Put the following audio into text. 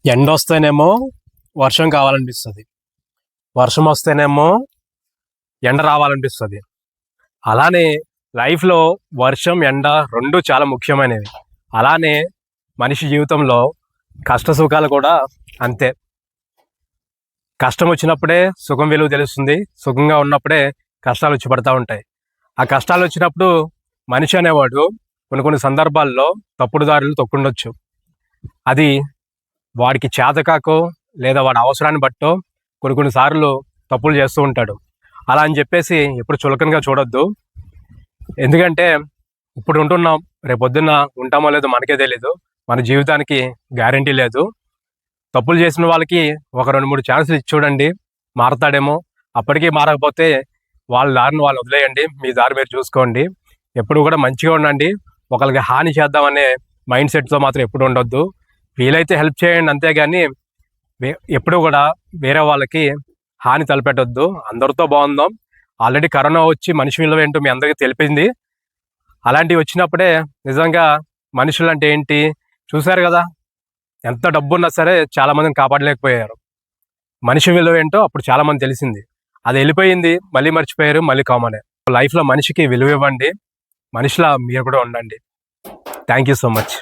ఎండ వస్తేనేమో వర్షం కావాలనిపిస్తుంది, వర్షం వస్తేనేమో ఎండ రావాలనిపిస్తుంది. అలానే లైఫ్లో వర్షం ఎండ రెండు చాలా ముఖ్యమైనవి. అలానే మనిషి జీవితంలో కష్ట సుఖాలు కూడా అంతే. కష్టం వచ్చినప్పుడే సుఖం విలువ తెలుస్తుంది, సుఖంగా ఉన్నప్పుడే కష్టాలు వచ్చి పడతా ఉంటాయి. ఆ కష్టాలు వచ్చినప్పుడు మనిషి అనేవాడు కొన్ని కొన్ని సందర్భాల్లో తప్పుడు దారులు తొక్కుండొచ్చు. అది వాడికి చేతకాకో లేదా వాడి అవసరాన్ని బట్టో కొన్ని కొన్నిసార్లు తప్పులు చేస్తూ ఉంటాడు. అలా అని చెప్పేసి ఎప్పుడు చులకనగా చూడొద్దు. ఎందుకంటే ఇప్పుడు ఉంటున్నాం, రేపొద్దున్న ఉంటామో లేదో మనకే తెలీదు. మన జీవితానికి గ్యారంటీ లేదు. తప్పులు చేసిన వాళ్ళకి ఒక 2-3 ఛాన్సులు ఇచ్చి చూడండి, మారతాడేమో. అప్పటికీ మారకపోతే వాళ్ళ దారిని వాళ్ళు వదిలేయండి, మీ దారి మీరు చూసుకోండి. ఎప్పుడు కూడా మంచిగా ఉండండి. ఒకరికి హాని చేద్దామనే మైండ్ సెట్తో మాత్రం ఎప్పుడు ఉండొద్దు. వీలైతే హెల్ప్ చేయండి, అంతేగాని ఎప్పుడు కూడా వేరే వాళ్ళకి హాని తలపెట్టొద్దు. అందరితో బాగుందాం. ఆల్రెడీ కరోనా వచ్చి మనిషి విలువ ఏంటో మీ అందరికీ తెలిపింది. అలాంటివి వచ్చినప్పుడే నిజంగా మనుషులు అంటే ఏంటి చూశారు కదా. ఎంత డబ్బున్నా సరే చాలామందిని కాపాడలేకపోయారు. మనిషి విలువ ఏంటో అప్పుడు చాలామంది తెలిసింది. అది వెళ్ళిపోయింది, మళ్ళీ మర్చిపోయారు, మళ్ళీ కామనే. లైఫ్లో మనిషికి విలువ ఇవ్వండి, మనిషిలా మీరు కూడా ఉండండి. Thank you so much.